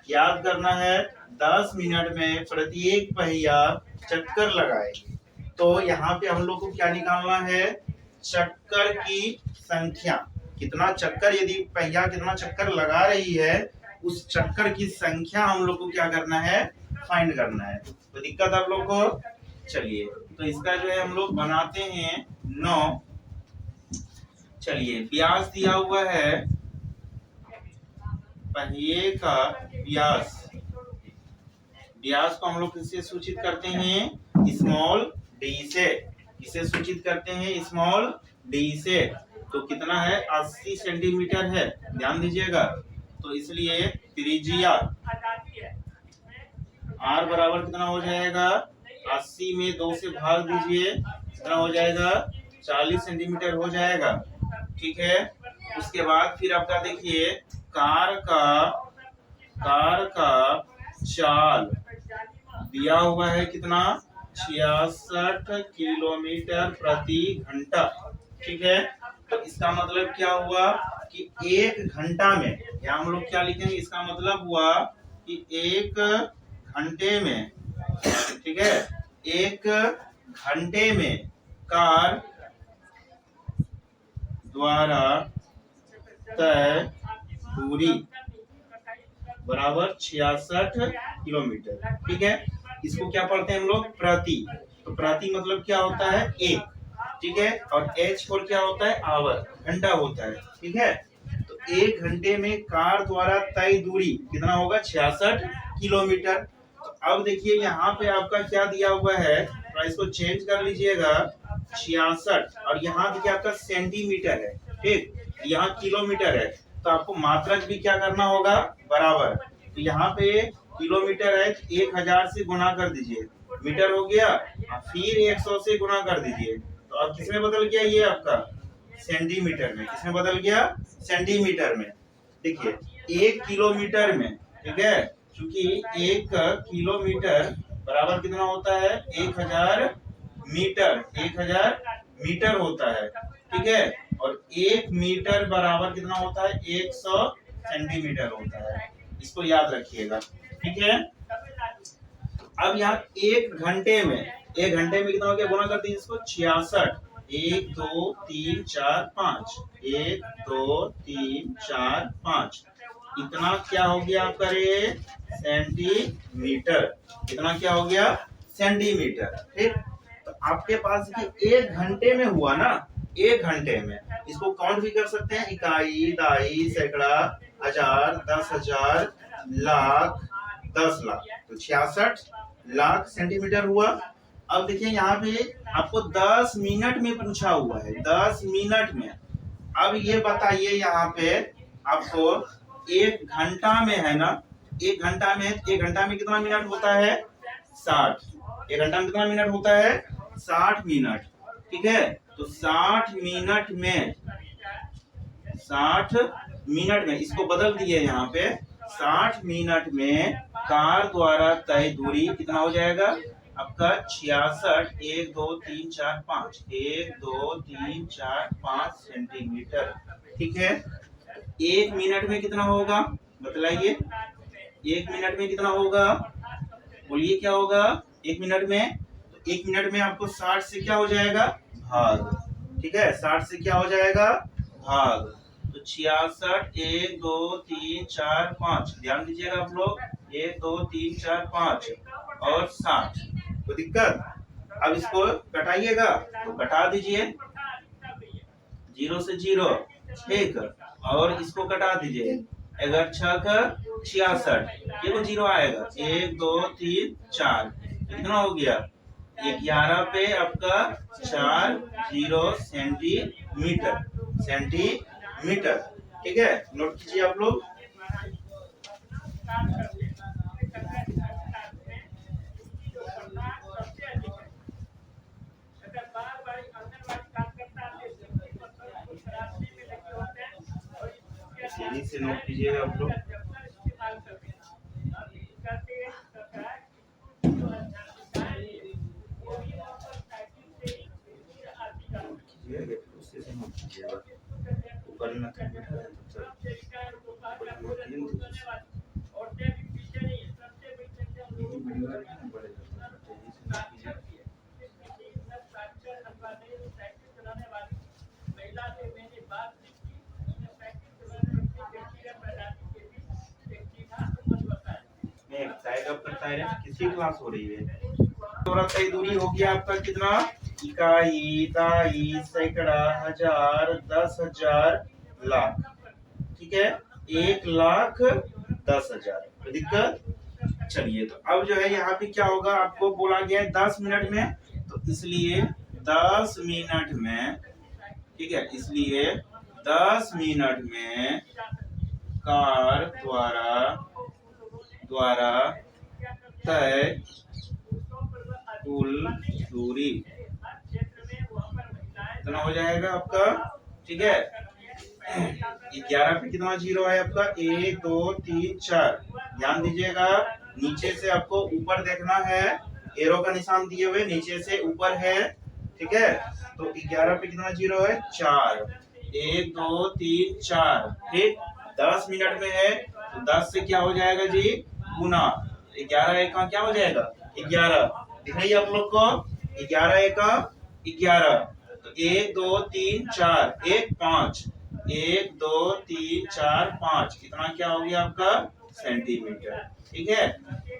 याद करना है 10 मिनट में प्रत्येक पहिया चक्कर लगाएगी। तो यहाँ पे हम लोग को क्या निकालना है, चक्कर की संख्या, कितना चक्कर, यदि पहिया कितना चक्कर लगा रही है उस चक्कर की संख्या हम लोग को क्या करना है, फाइंड करना है। तो दिक्कत आप लोग को, चलिए तो इसका जो है हम लोग बनाते हैं 9। चलिए, व्यास दिया हुआ है, पहिए का व्यास को हम लोग किससे सूचित करते हैं, स्मॉल डी से। इसे सूचित करते हैं स्मॉल डी से। तो कितना है, 80 सेंटीमीटर है, ध्यान दीजिएगा। तो इसलिए त्रिज्या r बराबर कितना हो जाएगा, 80 में 2 से भाग दीजिए, कितना हो जाएगा, 40 सेंटीमीटर हो जाएगा। ठीक है, उसके बाद फिर आपका देखिए कार का चाल दिया हुआ है कितना, 66 किलोमीटर प्रति घंटा। ठीक है, तो इसका मतलब क्या हुआ कि 1 घंटा में, यहाँ हम लोग क्या लिखेंगे, इसका मतलब हुआ कि 1 घंटे में, ठीक है, 1 घंटे में कार द्वारा तय दूरी बराबर 66 किलोमीटर। ठीक है, इसको क्या पढ़ते हैं हम लोग? प्रति। तो प्रति मतलब क्या होता है? एक। ठीक है, और h फोर क्या होता है? आवर, घंटा होता है। ठीक है, तो एक घंटे में कार द्वारा तय दूरी कितना होगा? 66 किलोमीटर। तो अब देखिए यहाँ पे आपका क्या दिया हुआ है, तो इसको चेंज कर लीजिएगा 66, और यहाँ देखिए आपका सेंटीमीटर है। ठीक, यहाँ किलोमीटर है, तो आपको मात्रक भी क्या करना होगा? बराबर। तो यहाँ पे किलोमीटर है, 1000 से गुना कर दीजिए, मीटर हो गया, फिर 100 से गुना कर दीजिए। तो अब किसमें बदल गया? ये आपका सेंटीमीटर में। किसमें बदल गया? सेंटीमीटर में। देखिए 1 किलोमीटर में, ठीक है, क्योंकि 1 किलोमीटर बराबर कितना होता है? 1000 मीटर। 1000 मीटर होता है। ठीक है, और 1 मीटर बराबर कितना होता है? 100 सेंटीमीटर होता है। इसको याद रखिएगा। ठीक है, अब यहाँ एक घंटे में कितना हो गया? गुना कर दीजिए इसको 66। 1 2 3 4 5, 1 2 3 4 5, इतना क्या हो गया आपका? रे सेंटीमीटर। कितना क्या हो गया? सेंटीमीटर। ठीक, तो आपके पास एक घंटे में हुआ ना, एक घंटे में इसको काउंट भी कर सकते हैं, इकाई, दहाई, सैकड़ा, हजार, 10,000, लाख, 10 लाख। तो 66 लाख सेंटीमीटर हुआ। अब देखिए यहाँ पे आपको 10 मिनट में पूछा हुआ है, 10 मिनट में। अब ये बताइए यहाँ पे आपको एक घंटा में है ना, एक घंटा में कितना मिनट होता है? 60। एक घंटा में कितना मिनट होता है? 60 मिनट। ठीक है, तो 60 मिनट में इसको बदल दिए यहाँ पे, 60 मिनट में कार द्वारा तय दूरी कितना हो जाएगा आपका? 66, 1 2 3 4 5, 1 2 3 4 5 सेंटीमीटर। ठीक है, एक मिनट में कितना होगा? बतलाइए, एक मिनट में कितना होगा? बोलिए क्या होगा एक मिनट में? तो एक मिनट में आपको 60 से क्या हो जाएगा? भाग। ठीक है, 60 से क्या हो जाएगा? भाग। तो 66, 1 2 3 4 5, ध्यान दीजिएगा आप लोग, 1 2 3 4 5 और 60। कोई दिक्कत? अब इसको घटाइएगा, तो घटा दीजिए, 0 से 0। ठीक, और इसको घटा दीजिए, 11 6 66, ये वो 0 आएगा, 1 2 3 4, कितना हो गया? 11 पे आपका 4 0 सेंटीमीटर। ठीक है, नोट कीजिए आप लोग। तेजी से नोट कीजिएगा आप लोग। ऊपर में किसकी क्लास हो रही है? थोड़ा तय दूरी हो गया आपका कितना? इकाई, दहाई, सैकड़ा, हजार, 10,000, लाख। ठीक है, 1,10,000। कोई दिक्कत? चलिए, तो अब जो है यहाँ पे क्या होगा? आपको बोला गया है 10 मिनट में, तो इसलिए 10 मिनट में, ठीक है, इसलिए 10 मिनट में कार द्वारा तय कुल दूरी कितना हो जाएगा आपका? ठीक है, 11 पे कितना 0 है आपका? 1 2 3 4, ध्यान दीजिएगा, नीचे से आपको ऊपर देखना है, एरो का निशान दिए हुए नीचे से ऊपर है। ठीक है, तो 11 पे कितना 0 है? 4, 1 2 3 4। ठीक, 10 मिनट में है, तो 10 से क्या हो जाएगा जी? गुना। 11 एक का क्या हो जाएगा? 11। दिख रही है आप लोग को? 11 एक 11, तो 1 2 3 4, 1 5, 1 2 3 4 5 कितना क्या हो गया आपका सेंटीमीटर। ठीक है,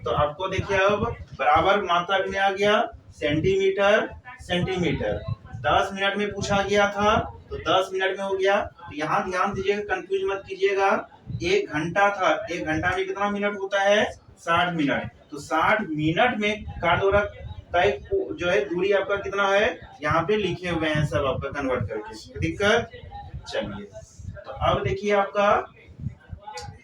तो आपको देखिए अब बराबर मात्रक में आ गया सेंटीमीटर सेंटीमीटर। 10 मिनट में पूछा गया था तो 10 मिनट में हो गया। तो यहाँ ध्यान दीजिएगा, कंफ्यूज मत कीजिएगा। 1 घंटा था, 1 घंटा में कितना मिनट होता है 60 मिनट। तो 60 मिनट में कार द्वारा तय जो है दूरी आपका कितना है यहाँ पे लिखे हुए हैं सब आपका कन्वर्ट करके। दिक्कत, चलिए तो अब देखिए आपका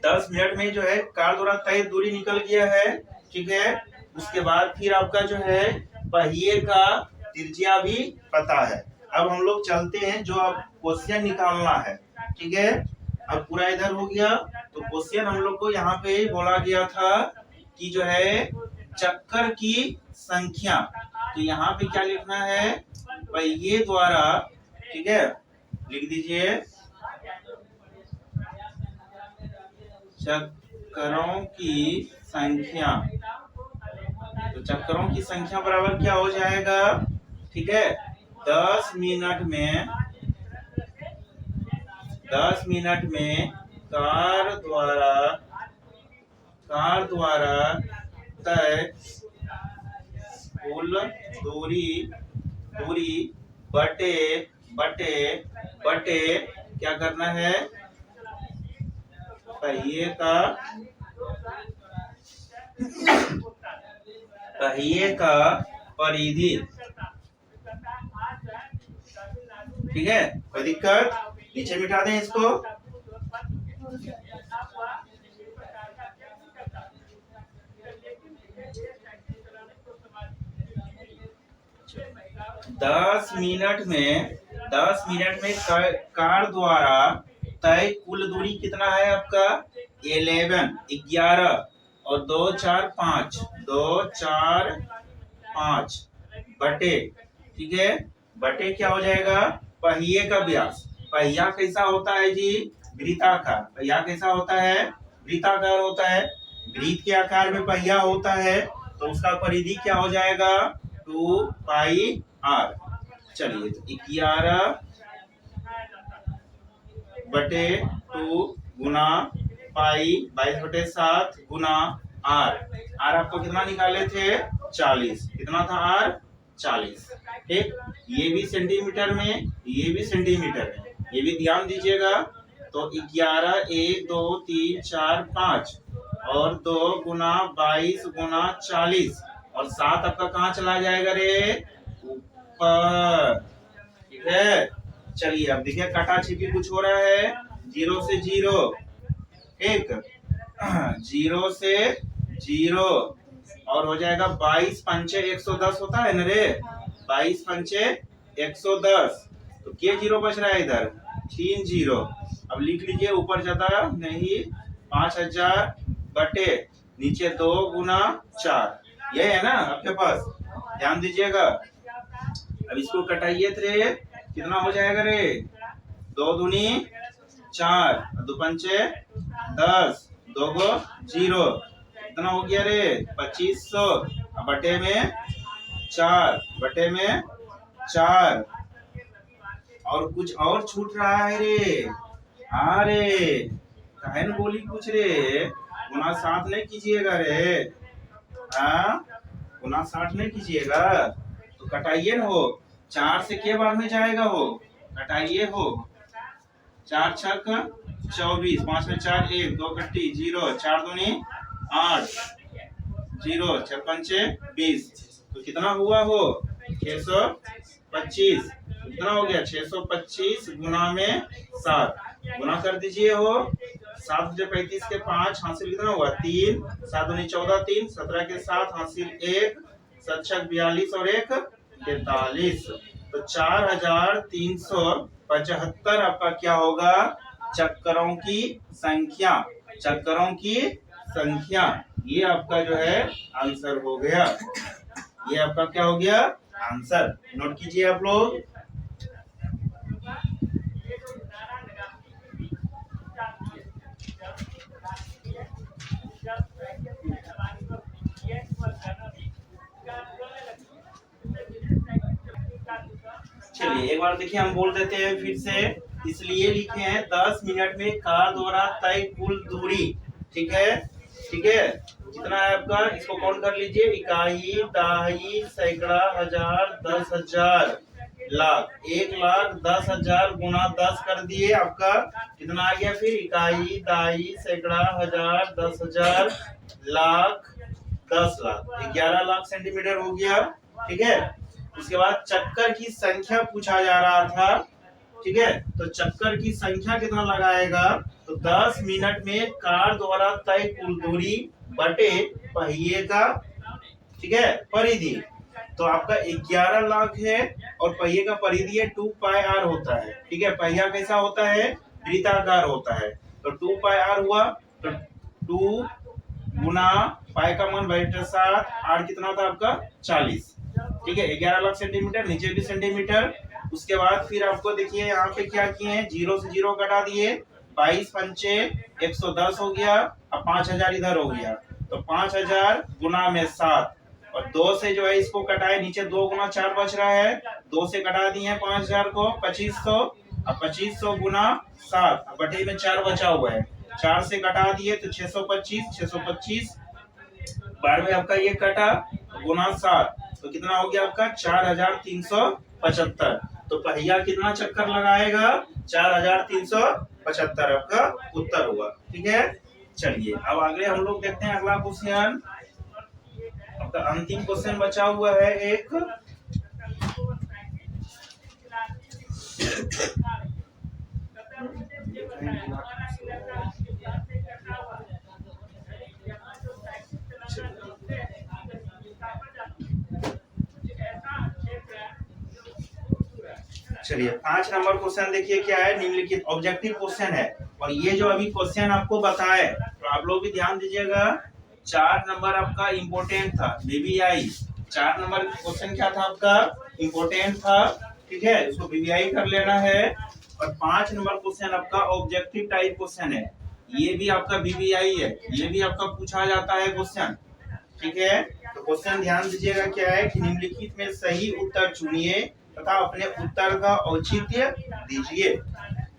10 मिनट में जो है कार द्वारा तय दूरी निकल गया है। ठीक है, उसके बाद फिर आपका जो है पहिए का त्रिज्या भी पता है। अब हम लोग चलते हैं जो अब क्वेश्चन निकालना है। ठीक है, अब पूरा इधर हो गया। तो क्वेश्चन हम लोग को यहाँ पे बोला गया था कि जो है चक्कर की संख्या। तो यहाँ पे क्या लिखना है पहिए द्वारा। ठीक है, लिख दीजिए चक्करों की संख्या। तो चक्करों की संख्या बराबर क्या हो जाएगा। ठीक है, 10 मिनट में कार द्वारा तय कुल दूरी बटे क्या करना है पहिए का परिधि। ठीक है, कोई दिक्कत, नीचे मिटा दें इसको। दस मिनट में कार द्वारा तय कुल दूरी कितना है आपका 11 और 2 4 5 बटे। ठीक है, बटे क्या हो जाएगा पहिए का व्यास। पहिया कैसा होता है जी वृत्ताकार। पहिया कैसा होता है वृत्ताकार होता है। वृत्त के आकार में पहिया होता है तो उसका परिधि क्या हो जाएगा 2 पाई r। चलिए तो 11 बटे 2 गुना पाई 22/7 गुना r आपको कितना निकाले थे 40। कितना था r 40। ठीक, ये भी सेंटीमीटर में, ये भी सेंटीमीटर में, ये भी ध्यान दीजिएगा। तो 11 1 2 3 4 5 और 2 गुना 22 गुना 40 और 7 आपका कहाँ चला जाएगा रे ऊपर। ठीक है, चलिए अब देखिए काटा छिपी कुछ हो रहा है 0 से 0। ठीक, 0 से 0 और हो जाएगा 22 पंचे 110 होता है ना रे 22 पंचे 110। तो क्या 0 बच रहा है इधर 3 0। अब लिख लीजिए ऊपर जाता नहीं 5000 बटे नीचे 2 गुना 4। ये है ना आपके पास, ध्यान दीजिएगा। अब इसको कटाइए रे कितना हो जाएगा रे 2 दूनी 4 2 पंचे 10 2 गो 0 कितना हो गया रे 2500 बटे में 4 और कुछ और छूट रहा है रे। अरे काहे न बोली कुछ रे गुना 7 नहीं कीजिएगा रे। गुना 7 नहीं कीजिएगा तो कटाइए न हो 4 से के बार में जाएगा हो कटाइए हो 4 छक 24 5 में 4 1 2 कट्टी 0 4 दूनी 8 0 6 पंचे 20। तो कितना हुआ हो 625। कितना हो गया 625 गुना में 7 गुना कर दीजिए हो 7 35 के 5 हासिल कितना हुआ 3 7 दूनी 14 3 17 के 7 हासिल 1 7 छक 42 और 1 43। तो 4375 आपका क्या होगा चक्करों की संख्या। चक्करों की संख्या ये आपका जो है आंसर हो गया। ये आपका क्या हो गया आंसर। नोट कीजिए आप लोग। चलिए एक बार देखिए हम बोल देते हैं फिर से इसलिए लिखे हैं 10 मिनट में कार द्वारा तय कुल दूरी। ठीक है, ठीक है, कितना है आपका, इसको काउंट कर लीजिए, इकाई, दहाई, सैकड़ा, हजार, 10,000, लाख। 1,10,000 गुना 10 कर दिए, आपका कितना आ गया फिर, इकाई, दहाई, सैकड़ा, हजार, 10,000, लाख, 10 लाख, 11 लाख सेंटीमीटर हो गया। ठीक है, उसके बाद चक्कर की संख्या पूछा जा रहा था। ठीक है, तो चक्कर की संख्या कितना लगाएगा, तो 10 मिनट में कार द्वारा तय कुल दूरी बटे पहिए का, ठीक है, परिधि। तो आपका 11 लाख है और पहिए का परिधि है 2 पाई आर होता है। ठीक है, पहिया कैसा होता है, वृत्ताकार होता है, तो 2 पाई आर हुआ, तो 2 गुना पाई का मान 7, आर कितना था आपका 40। ठीक है, 11 लाख सेंटीमीटर, नीचे भी सेंटीमीटर। उसके बाद फिर आपको देखिए यहाँ पे क्या किए हैं, 0 से 0 घटा दिए, 22 पंचे 110 हो गया, अब 5,000 इधर हो गया, तो 5,000 गुना में 7, और 2 से जो है इसको कटाए, नीचे 2 गुना 4 बच रहा है, 2 से कटा दिए 5,000 को, 2500, अब 2500 गुना 7, बटे में 4 बचा हुआ है, 4 से कटा दिए तो 625, 625 बार में आपका ये कटा गुना 7, तो कितना हो गया आपका 4,375। तो पहिया कितना चक्कर लगाएगा, 4,375 आपका उत्तर हुआ। ठीक है, चलिए अब अगले हम लोग देखते हैं अगला क्वेश्चन। आपका अंतिम क्वेश्चन बचा हुआ है एक, चलिए 5 नंबर क्वेश्चन देखिए क्या है, निम्नलिखित ऑब्जेक्टिव क्वेश्चन है, और ये जो अभी क्वेश्चन आपको बताए तो आप लोग भी ध्यान दीजिएगा। 4 नंबर आपका इम्पोर्टेंट था, बीबीआई 4 नंबर क्वेश्चन क्या था आपका, इम्पोर्टेंट था। ठीक है, इसको बीबीआई कर लेना है, और 5 नंबर क्वेश्चन आपका ऑब्जेक्टिव टाइप क्वेश्चन है, ये भी आपका बीबीआई है, ये भी आपका पूछा जाता है क्वेश्चन। ठीक है, तो क्वेश्चन ध्यान दीजिएगा क्या है कि निम्नलिखित में सही उत्तर चुनिए तथा अपने उत्तर का औचित्य दीजिए।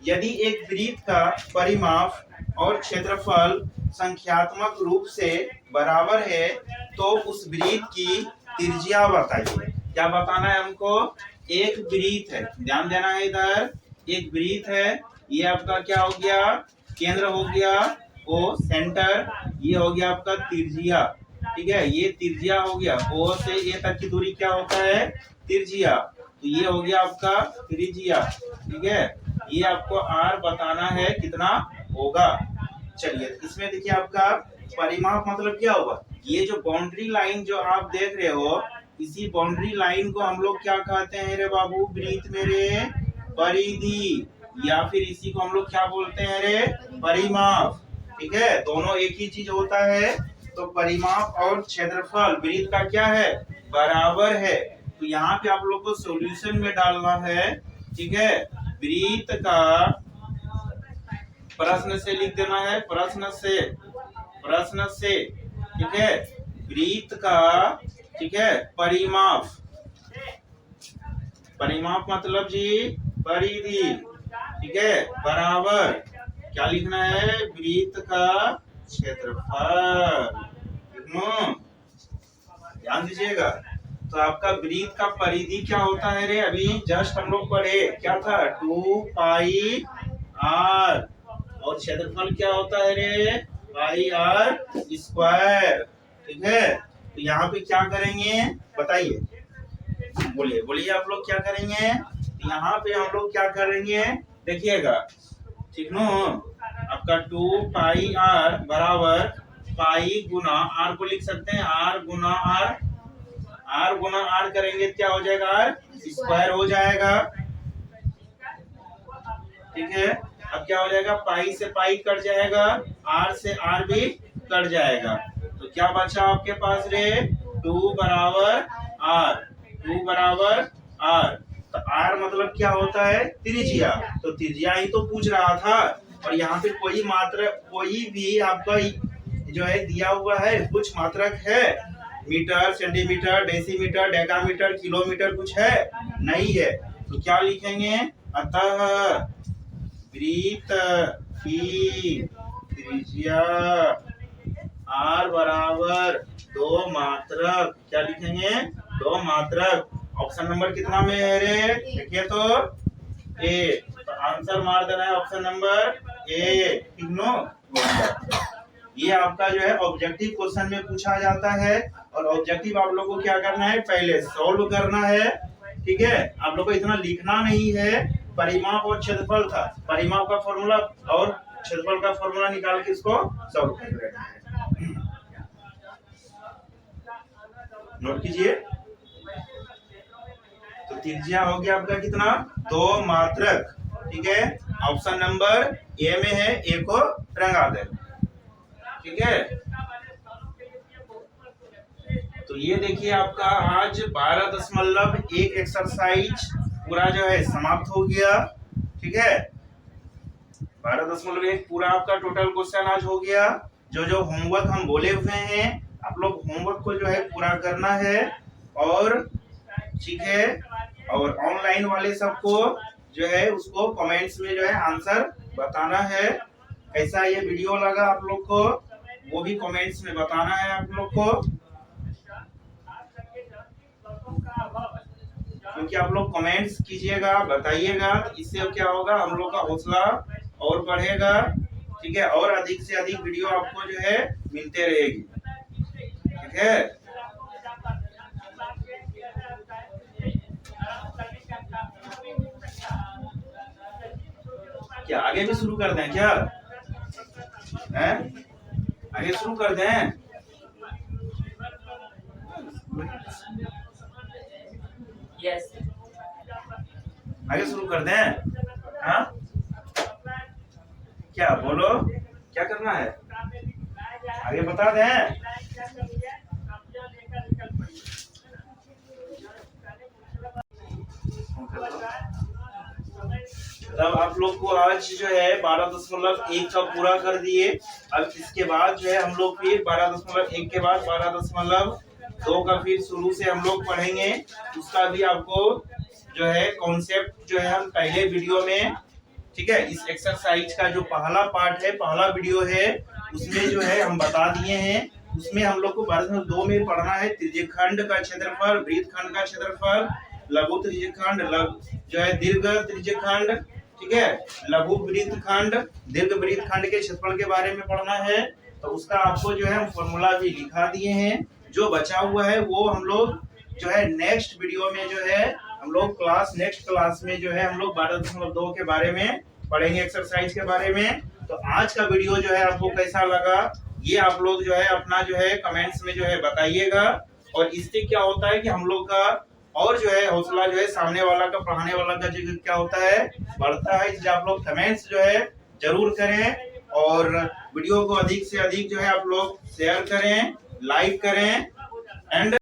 यदि एक वृत्त का परिमाप और क्षेत्रफल संख्यात्मक रूप से बराबर है तो उस वृत्त की त्रिज्या बताइए। क्या बताना है हमको, एक वृत्त है, ध्यान देना है इधर, एक वृत्त है, ये आपका क्या हो गया, केंद्र हो गया, ओ सेंटर, ये हो गया आपका त्रिज्या। ठीक है, ये त्रिज्या हो गया, ओ से ए तक की दूरी क्या होता है, त्रिज्या, तो ये हो गया आपका त्रिज्या। ठीक है, ये आपको आर बताना है कितना होगा। चलिए इसमें देखिए आपका परिमाप मतलब क्या होगा, ये जो बाउंड्री लाइन जो आप देख रहे हो, इसी बाउंड्री लाइन को हम लोग क्या कहते हैं रे बाबू, वृत्त में रे परिधि, या फिर इसी को हम लोग क्या बोलते हैं रे, परिमाप। ठीक है, दोनों एक ही चीज होता है, तो परिमाप और क्षेत्रफल वृत्त का क्या है, बराबर है। तो यहाँ पे आप लोग को सॉल्यूशन में डालना है। ठीक है, वृत्त का प्रश्न से लिख देना है, प्रश्न से, प्रश्न से। ठीक है, वृत्त का, ठीक है, परिमाप, परिमाप मतलब जी परिधि, ठीक है, बराबर क्या लिखना है, वृत्त का क्षेत्रफल। ध्यान दीजिएगा, तो आपका वृत्त का परिधि क्या होता है रे, अभी जस्ट हम लोग पढ़े क्या था, 2 पाई आर, और क्षेत्रफल क्या होता है रे, पाई आर स्क्वायर। ठीक है, तो यहाँ पे क्या करेंगे बताइए, बोलिए बोलिए आप लोग क्या करेंगे, यहाँ पे हम लोग क्या करेंगे देखिएगा। ठीक नो, आपका 2 पाई आर बराबर पाई गुना आर को लिख सकते हैं, आर गुना आर, आर गुना आर करेंगे क्या हो जाएगा, आर स्क्वायर हो जाएगा। ठीक है, अब क्या हो जाएगा, पाई से पाई कट जाएगा, आर से आर भी कट जाएगा, तो क्या बचा आपके पास रे, 2 बराबर आर, 2 बराबर आर, तो आर मतलब क्या होता है, त्रिज्या, तो त्रिज्या ही तो पूछ रहा था। और यहाँ पे कोई मात्रा, कोई भी आपका जो है दिया हुआ है, कुछ मात्रक है, metre, centimetre, decimetre, decametre, kilometre कुछ है नहीं है, तो क्या लिखेंगे, अतः वृत्त की त्रिज्या r बराबर 2 मात्रक, क्या लिखेंगे 2 मात्रक। ऑप्शन नंबर कितना में है रे, देखिए तो ए, तो आंसर मार देना है ऑप्शन नंबर ए, ठीक नो। ये आपका जो है ऑब्जेक्टिव क्वेश्चन में पूछा जाता है, और ऑब्जेक्टिव आप लोगों को क्या करना है, पहले सॉल्व करना है, ठीक है। आप लोगों को इतना लिखना नहीं है। परिमाप और क्षेत्रफल था, परिमाप का फॉर्मूला और क्षेत्रफल का फॉर्मूला निकाल के इसको सॉल्व कर लेना है। नोट कीजिए। तो त्रिज्या हो गया आपका कितना, 2 मात्रक, ठीक है। ऑप्शन नंबर ए में है, ए को रंगा दे, ठीक है। तो ये देखिए आपका आज 12.1 एक्सरसाइज पूरा जो है समाप्त हो गया, ठीक है। 12.1 पूरा आपका टोटल क्वेश्चन आज हो गया। जो जो होमवर्क हम बोले हुए हैं, आप लोग होमवर्क को जो है पूरा करना है, और ठीक है। और ऑनलाइन वाले सबको जो है उसको कमेंट्स में जो है आंसर बताना है। कैसा ये वीडियो लगा आप लोग को, वो भी कमेंट्स में बताना है आप लोग को, क्योंकि आप लोग कमेंट्स कीजिएगा, बताइएगा, तो इससे क्या होगा, हम लोग का हौसला और बढ़ेगा, ठीक है। और अधिक से अधिक वीडियो आपको जो है मिलते रहेगी, ठीक है। क्या आगे भी शुरू कर दें क्या, हैं? आगे शुरू कर दें? यस, आगे शुरू कर दें? हाँ, क्या बोलो, क्या करना है, आगे बता दें। तब आप लोग को आज जो है 12.1 का पूरा कर दिए। अब इसके बाद जो है हम लोग फिर 12.1 के बाद 12.2 का फिर शुरू से हम लोग पढ़ेंगे। उसका भी आपको जो है कॉन्सेप्ट जो है हम पहले वीडियो में, ठीक है, इस एक्सरसाइज का जो पहला पार्ट है, पहला वीडियो है, उसमें जो है हम बता दिए हैं। उसमें हम लोग को 12.2 में पढ़ना है त्रिज्यखंड का क्षेत्रफल, वृत्तखंड का क्षेत्रफल, लघु त्रिज्यखंड, जो है दीर्घ त्रिज्यखंड, ठीक है, लघु वृत्तखंड, दीर्घ वृत्तखंड के क्षेत्रफल के बारे में पढ़ना है। तो उसका आपको जो है हम फॉर्मूला भी लिखा दिए हैं। जो बचा हुआ है वो हम लोग जो है नेक्स्ट वीडियो में जो है हम लोग नेक्स्ट क्लास में जो है हम लोग 12.2 के बारे में पढ़ेंगे, एक्सरसाइज के बारे में। तो आज का वीडियो जो है आपको कैसा लगा, ये आप लोग जो है अपना जो है कमेंट्स में जो है बताइएगा। और इससे क्या होता है कि हम लोग का और जो है हौसला जो है सामने वाला का, पढ़ाने वाला का जो क्या होता है, बढ़ता है। इसलिए आप लोग कमेंट्स जो है जरूर करें, और वीडियो को अधिक से अधिक जो है आप लोग शेयर करें, लाइक करें, एंड